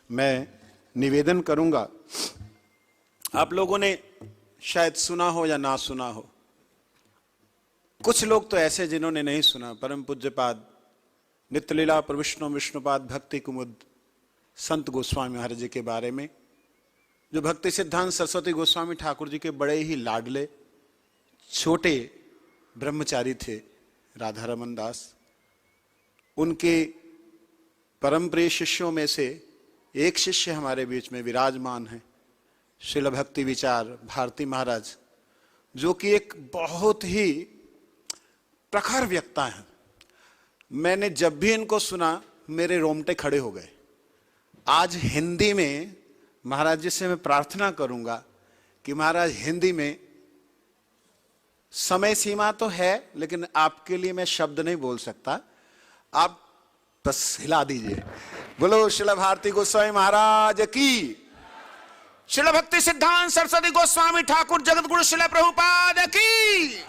मैं निवेदन करूंगा। आप लोगों ने शायद सुना हो या ना सुना हो, कुछ लोग तो ऐसे जिन्होंने नहीं सुना। परम पूज्यपाद नित्यलीला प्रविष्णु विष्णुपाद भक्ति कुमुद संत गोस्वामी महाराज जी के बारे में, जो भक्ति सिद्धांत सरस्वती गोस्वामी ठाकुर जी के बड़े ही लाडले छोटे ब्रह्मचारी थे, राधा रमन दास। उनके परम प्रिय शिष्यों में से एक शिष्य हमारे बीच में विराजमान है, श्रील भक्ति विचार भारती महाराज, जो कि एक बहुत ही प्रखर वक्ता है। मैंने जब भी इनको सुना मेरे रोंगटे खड़े हो गए। आज हिंदी में महाराज जी से मैं प्रार्थना करूंगा कि महाराज हिंदी में, समय सीमा तो है लेकिन आपके लिए मैं शब्द नहीं बोल सकता, आप बस हिला दीजिए। बोलो श्रील भारती गोस्वामी महाराज की, श्रील भक्ति सिद्धांत सरस्वती गोस्वामी ठाकुर जगत गुरु श्रील प्रभुपाद की।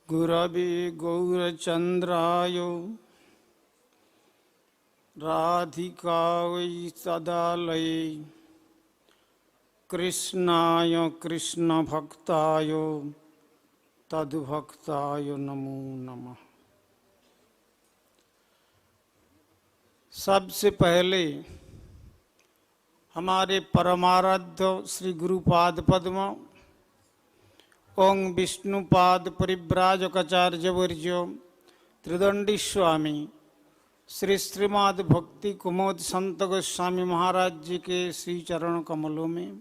गुरवे गौरचंद्राय राधिकायै सदालये कृष्णाय कृष्ण भक्ताय तद्भक्ताय नमो नमः। सबसे पहले हमारे परमाराध्य श्री गुरुपाद पद्म ओं विष्णुपाद परिव्राजकाचार्य वर्य त्रिदंडी स्वामी श्री श्रीमद् भक्ति कुमुद संत गोस्वामी महाराज जी के श्री चरण कमलों में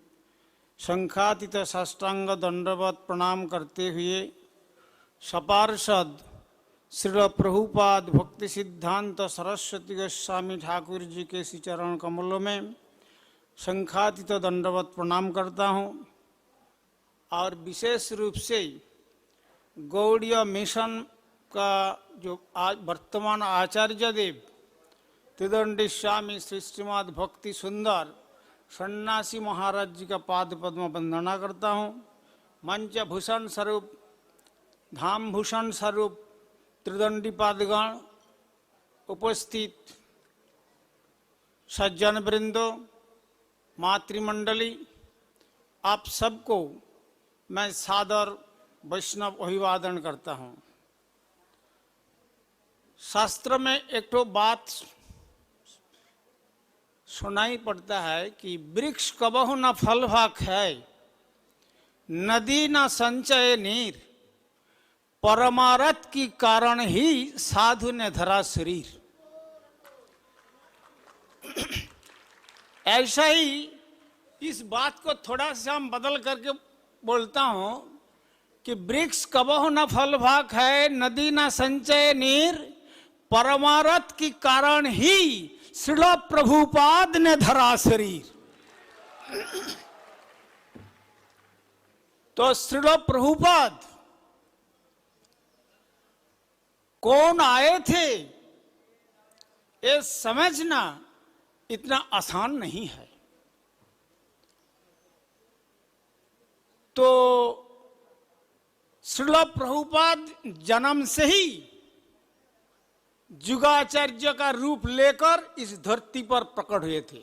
शंखातीत साष्टांग दंडवत प्रणाम करते हुए सपार्षद श्रील प्रभुपाद भक्ति सिद्धांत सरस्वती गोस्वामी ठाकुर जी के श्री चरण कमलों में शंखातीत दंडवत प्रणाम करता हूँ। और विशेष रूप से गौड़ीय मिशन का जो आज वर्तमान आचार्य देव त्रिदंडी स्वामी श्री श्रीमद् भक्ति सुंदर सन्यासी महाराज जी का पाद पद्म वंदना करता हूँ। मंच भूषण स्वरूप धाम भूषण स्वरूप त्रिदंडी पादगण, उपस्थित सज्जन वृंदो, मातृमंडली, आप सबको मैं सादर वैष्णव अभिवादन करता हूँ। शास्त्र में एक तो बात सुनाई पड़ता है कि वृक्ष कबहु न फल भाग है, नदी न संचय नीर, परमारथ की कारण ही साधु ने धरा शरीर। ऐसा ही इस बात को थोड़ा सा हम बदल करके बोलता हूं कि वृक्ष कबहु न फल भाग है, नदी न संचय नीर, परमारथ की कारण ही श्रील प्रभुपाद ने धरा शरीर। तो श्रील प्रभुपाद कौन आए थे ये समझना इतना आसान नहीं है। तो श्रील प्रभुपाद जन्म से ही जुगाचार्य का रूप लेकर इस धरती पर प्रकट हुए थे।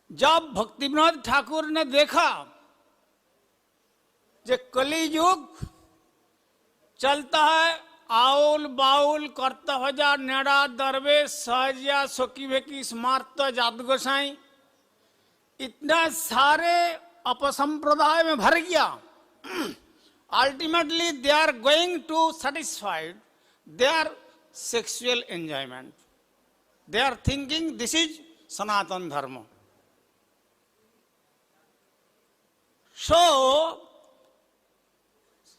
जब भक्ति विनोद ठाकुर ने देखा जो कलियुग चलता है, आउल बाउल करता हो जा नेड़ा दरवेश सहजिया सोकी भेकी स्मार्त जादू गोसाई, इतना सारे अपसंप्रदाय में भर गया। Ultimately they are going to satisfied their sexual enjoyment. They are thinking this is Sanatan Dharma. So,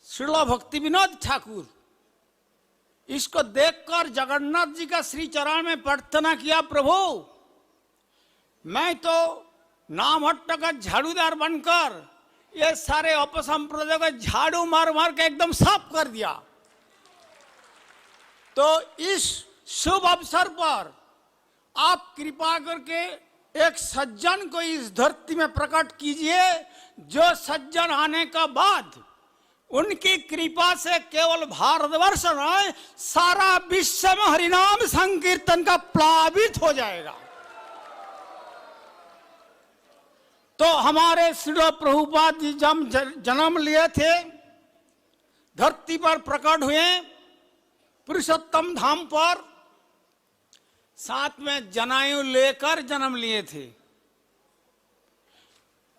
Srila भक्ति विनोद ठाकुर इसको देखकर जगन्नाथ जी का श्री चरण में प्रार्थना किया, प्रभु मैं तो नाम हट्ट का झाड़ूदार बनकर ये सारे अपसंप्रदाय का झाड़ू मार मार के एकदम साफ कर दिया। तो इस शुभ अवसर पर आप कृपा करके एक सज्जन को इस धरती में प्रकट कीजिए, जो सज्जन आने का बाद उनकी कृपा से केवल भारतवर्ष नहीं, सारा विश्व में हरिनाम संकीर्तन का प्लावित हो जाएगा। तो हमारे श्री प्रभुपाद जी जब जन्म लिए थे, धरती पर प्रकट हुए पुरुषोत्तम धाम पर, साथ में जनायु लेकर जन्म लिए थे।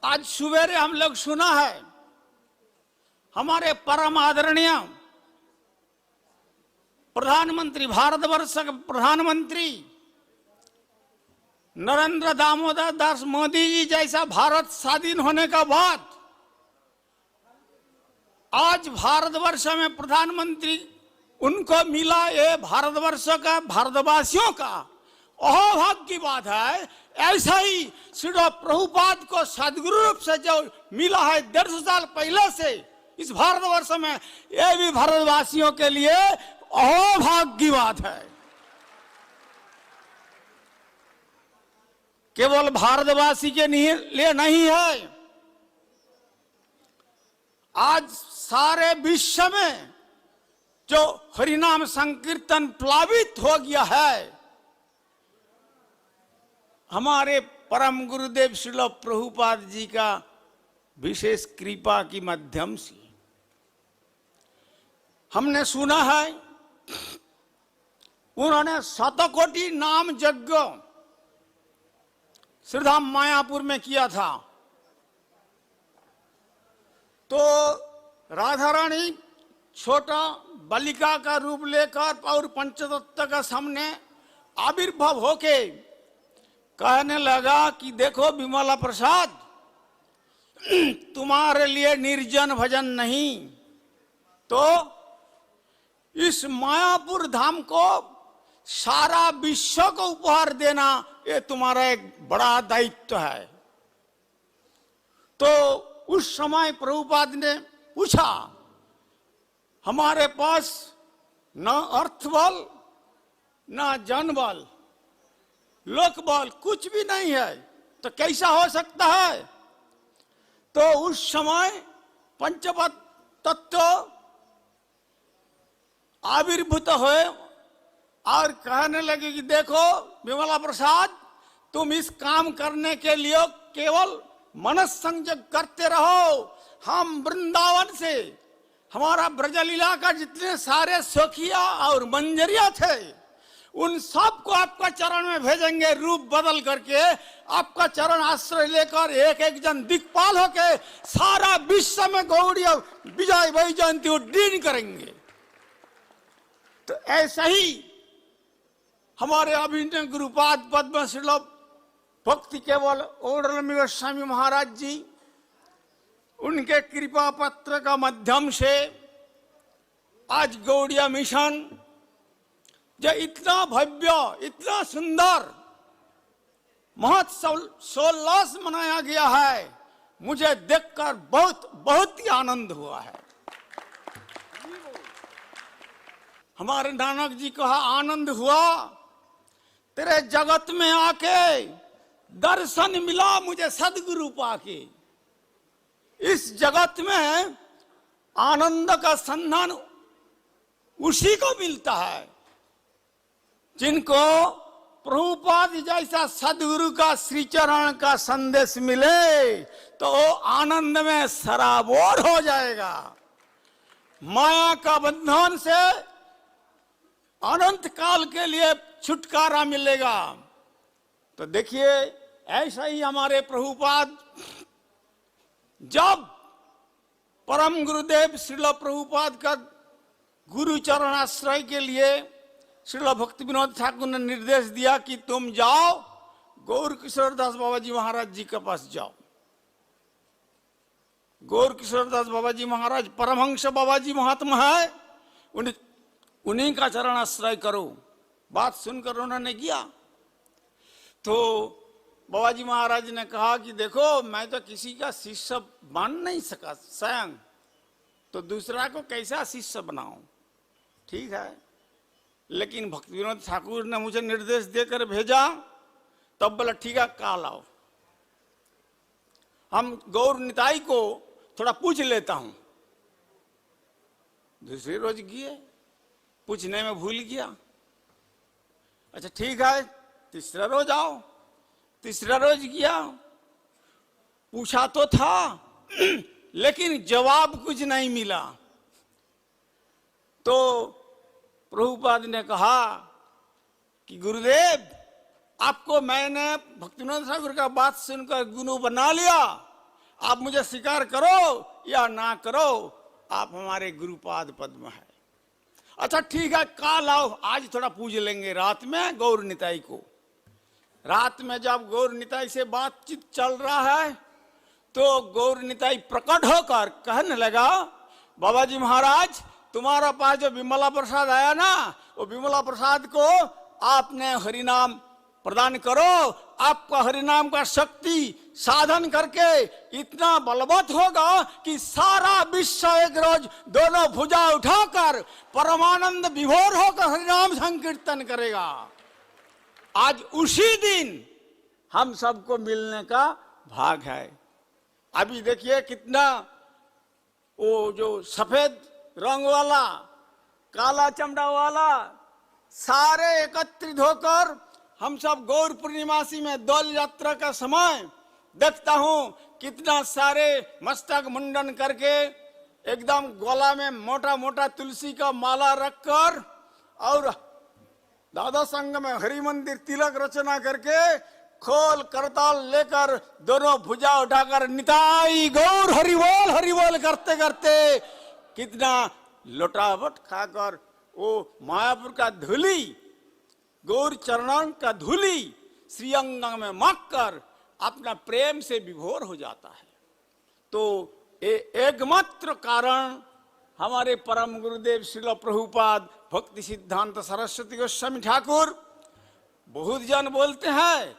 आज सवेरे हम लोग सुना है, हमारे परम आदरणीय प्रधानमंत्री, भारतवर्ष के प्रधानमंत्री नरेंद्र दामोदर दास मोदी जी जैसा भारत स्वाधीन होने का बाद आज भारतवर्ष में प्रधानमंत्री उनको मिला। ये भारतवर्ष का, भारतवासियों का अहोभाग्य की बात है। ऐसा ही श्री प्रभुपाद को सदगुरु रूप से जो मिला है 150 साल पहले से इस भारतवर्ष में, यह भी भारतवासियों के लिए अहोभाग्य की बात है। केवल भारतवासी के लिए नहीं है, आज सारे विश्व में जो हरिनाम संकीर्तन प्लावित हो गया है, हमारे परम गुरुदेव श्रील प्रभुपाद जी का विशेष कृपा के माध्यम से। हमने सुना है उन्होंने शतकोटि नाम यज्ञ श्रीधाम मायापुर में किया था। तो राधा रानी छोटा बालिका का रूप लेकर और पंचतत्व का सामने आविर्भाव होके कहने लगा कि देखो विमला प्रसाद, तुम्हारे लिए निर्जन भजन नहीं, तो इस मायापुर धाम को सारा विश्व को उपहार देना, ये तुम्हारा एक बड़ा दायित्व है। तो उस समय प्रभुपाद ने पूछा, हमारे पास न अर्थ बल, न जन बल, लोक बल कुछ भी नहीं है, तो कैसा हो सकता है? तो उस समय पंचपद तत्व आविर्भूत हुए और कहने लगे कि देखो विमला प्रसाद, तुम इस काम करने के लिए केवल मनस संजग करते रहो। हम वृंदावन से, हमारा ब्रजलीला का जितने सारे सखिया और मंजरिया थे, उन सबको आपका चरण में भेजेंगे, रूप बदल करके आपका चरण आश्रय लेकर एक एक जन दिक्पाल होके सारा विश्व में गौड़ीय विजय वैजयंती उड्डीन करेंगे। तो ऐसा ही हमारे अभिनय गुरुपाद पद्म श्री भक्ति केवल ओडरमी गोस्वामी महाराज जी, उनके कृपा पत्र का माध्यम से आज गौड़िया मिशन जो इतना भव्य, इतना सुंदर महोत्सव मनाया गया है, मुझे देखकर बहुत बहुत ही आनंद हुआ है। हमारे नानक जी कहा, आनंद हुआ तेरे जगत में आके, दर्शन मिला मुझे सदगुरु पाके। इस जगत में आनंद का संधान उसी को मिलता है जिनको प्रभुपाद जैसा सदगुरु का श्री चरण का संदेश मिले, तो वो आनंद में सराबोर हो जाएगा। माया का बंधन से अनंत काल के लिए छुटकारा मिलेगा। तो देखिए, ऐसा ही हमारे प्रभुपाद जब परम गुरुदेव श्रील प्रभुपाद का गुरु चरण आश्रय के लिए श्रील भक्ति विनोद ठाकुर ने निर्देश दिया कि तुम जाओ गौर किशोर दास बाबा जी महाराज जी के पास जाओ। गौर किशोर दास बाबा जी महाराज परमहंस बाबा जी महात्मा है, उन्हीं का चरण आश्रय करो। बात सुनकर उन्होंने किया। तो बाबा जी महाराज ने कहा कि देखो, मैं तो किसी का शिष्य बन नहीं सका स्वयं, तो दूसरा को कैसा शिष्य बनाऊं? ठीक है, लेकिन भक्ति विनोद ठाकुर ने मुझे निर्देश देकर भेजा, तब बोला ठीक है का लाओ, हम गौर निताई को थोड़ा पूछ लेता हूं। दूसरे रोज गए, पूछने में भूल गया। अच्छा ठीक है, तीसरा रोज आओ। तीसरा रोज गया, पूछा तो था लेकिन जवाब कुछ नहीं मिला। तो प्रभुपाद ने कहा कि गुरुदेव, आपको मैंने भक्तिविनोद ठाकुर का बात सुनकर गुरु बना लिया, आप मुझे स्वीकार करो या ना करो, आप हमारे गुरुपाद पद्म है। अच्छा ठीक है, काल आओ, आज थोड़ा पूछ लेंगे रात में गौर निताई को। रात में जब गौर निताई से बातचीत चल रहा है तो गौर निताई प्रकट होकर कहने लगा, बाबा जी महाराज, तुम्हारा पास जो विमला प्रसाद आया ना, वो विमला प्रसाद को आपने हरिनाम प्रदान करो। आपका हरिनाम का शक्ति साधन करके इतना बलवत होगा कि सारा विश्व एक रोज दोनों भुजा उठाकर परमानंद विभोर होकर हरिनाम संकीर्तन करेगा। आज उसी दिन हम सबको मिलने का भाग है। अभी देखिए कितना वो जो सफेद रंग वाला, काला चमड़ा वाला, सारे एकत्रित होकर हम सब गौर पूर्णिमासी में दौल यात्रा का समय देखता हूं कितना सारे मस्तक मुंडन करके एकदम गला में मोटा मोटा तुलसी का माला रखकर और दादा संघ में हरि मंदिर तिलक रचना करके खोल करताल लेकर दोनों भुजा उठाकर निताई गौर हरिबोल करते करते कितना लोटावट खाकर वो मायापुर का धूली, गौर चरणों का धूली श्रीअंग में मक्कर अपना प्रेम से विभोर हो जाता है। तो एकमात्र कारण हमारे परम गुरुदेव श्रील प्रभुपाद भक्ति सिद्धांत सरस्वती गोस्वामी ठाकुर। बहुत जन बोलते हैं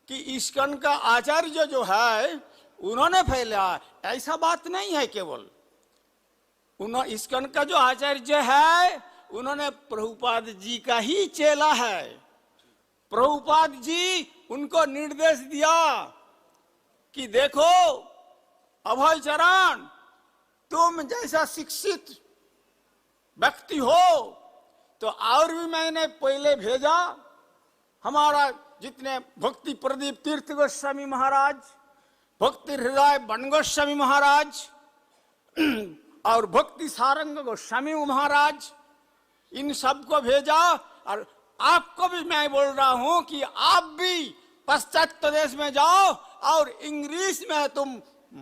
कि इस्कन का आचार्य जो है उन्होंने फैला, ऐसा बात नहीं है। केवल उन्होंने इस्कन का जो आचार्य है उन्होंने प्रभुपाद जी का ही चेला है। प्रभुपाद जी उनको निर्देश दिया कि देखो अभय चरण, तुम जैसा शिक्षित व्यक्ति हो तो और भी मैंने पहले भेजा हमारा जितने भक्ति प्रदीप तीर्थ गोस्वामी महाराज, भक्ति हृदय बन गोस्वामी महाराज और भक्ति सारंग गोस्वामी महाराज, इन सबको भेजा। और आपको भी मैं बोल रहा हूं कि आप भी पाश्चात्य देश में जाओ और इंग्लिश में तुम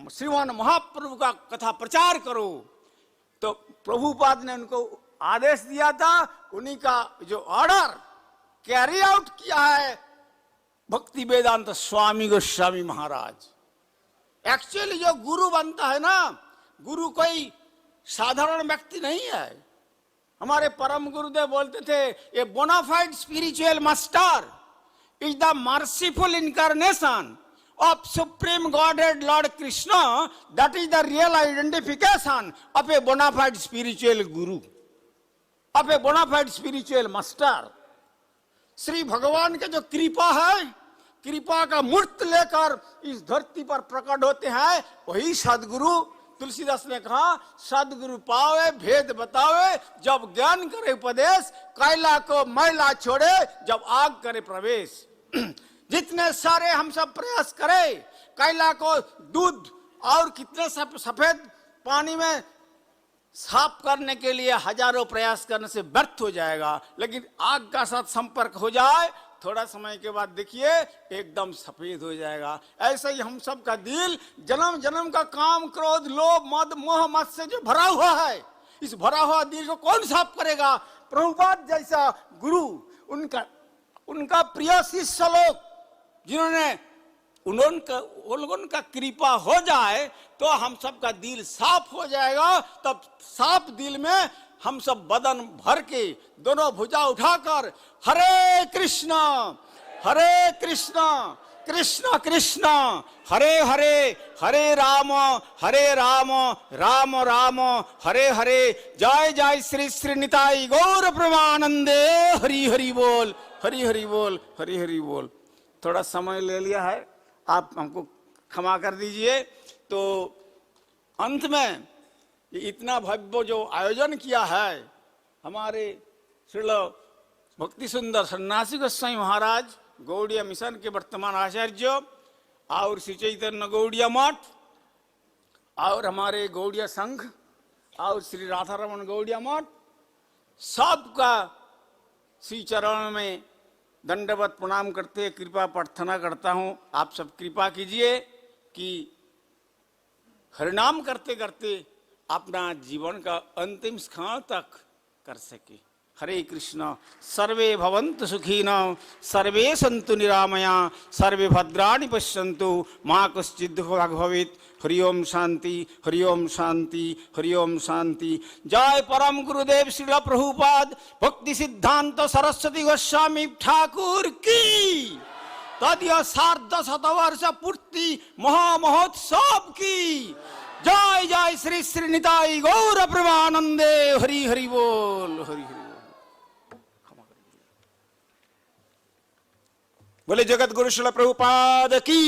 श्रीमान महाप्रभु का कथा प्रचार करो। तो प्रभुपाद ने उनको आदेश दिया था, उन्हीं का जो ऑर्डर कैरी आउट किया है भक्ति वेदांत स्वामी गोस्वामी महाराज। एक्चुअली जो गुरु बनता है ना, गुरु कोई साधारण व्यक्ति नहीं है। हमारे परम गुरुदेव बोलते थे, a bonafide spiritual master is the merciful incarnation of Supreme Godhead Lord Krishna. That is the real identification of a bona fide spiritual guru, of a bona fide spiritual master. Shri भगवान के जो कृपा है, कृपा का मूर्त लेकर इस धरती पर प्रकट होते हैं, वही सदगुरु। तुलसीदास ने कहा, सदगुरु पावे भेद बतावे, जब ज्ञान करे उपदेश, कैला को मैला छोड़े, जब आग करे प्रवेश। जितने सारे हम सब प्रयास करें कैला को दूध और कितने सफेद पानी में साफ करने के लिए हजारों प्रयास करने से व्यर्थ हो जाएगा, लेकिन आग का साथ संपर्क हो जाए थोड़ा समय के बाद देखिए एकदम सफेद हो जाएगा। ऐसे ही हम सब का दिल जन्म जन्म का काम क्रोध लोभ मद मोह मत से जो भरा हुआ है, इस भरा हुआ दिल को कौन साफ करेगा? प्रभुपाद जैसा गुरु, उनका प्रिय शिष्य लोग जिन्होंने उनका कृपा हो जाए तो हम सबका दिल साफ हो जाएगा। तब साफ दिल में हम सब बदन भर के दोनों भुजा उठाकर हरे कृष्ण कृष्ण कृष्ण हरे हरे, हरे राम राम राम हरे हरे, जय जय श्री श्री निताई गौर प्रेमानंदे, हरि हरि बोल, हरि हरि बोल, हरि हरि बोल। थोड़ा समय ले लिया है, आप हमको क्षमा कर दीजिए। तो अंत में ये इतना भव्य जो आयोजन किया है हमारे श्रील भक्ति सुंदर सन्यासी गोस्वामी महाराज गौड़िया मिशन के वर्तमान आचार्य और श्री चैतन्य गौड़िया मठ और हमारे गौड़िया संघ और श्री राधारमण गौड़िया मठ, सबका श्री चरण में दंडवत प्रणाम करते कृपा प्रार्थना करता हूँ, आप सब कृपा कीजिए कि हरिनाम करते करते अपना जीवन का अंतिम क्षण तक कर सके। हरे कृष्ण। सर्वे भवन्तु सुखिनः, सर्वे सन्तु निरामया, सर्वे भद्राणि पश्यन्तु, मा कश्चित् दुःखभाग् भवेत्। हरि ओम शांति, हरि ओम शांति, हरि ओम शांति। जय परम गुरुदेव श्रील प्रभुपाद भक्ति सिद्धांत सरस्वती गोस्वामी ठाकुर की, तदीय सार्ध शतवर्ष पूर्ति महामहोत्सव की जय। जय श्री श्री निताई गौर प्रेमानंदे। हरि हरि बोल, हरि हरि। बोले जगत गुरु श्रील प्रभुपाद की।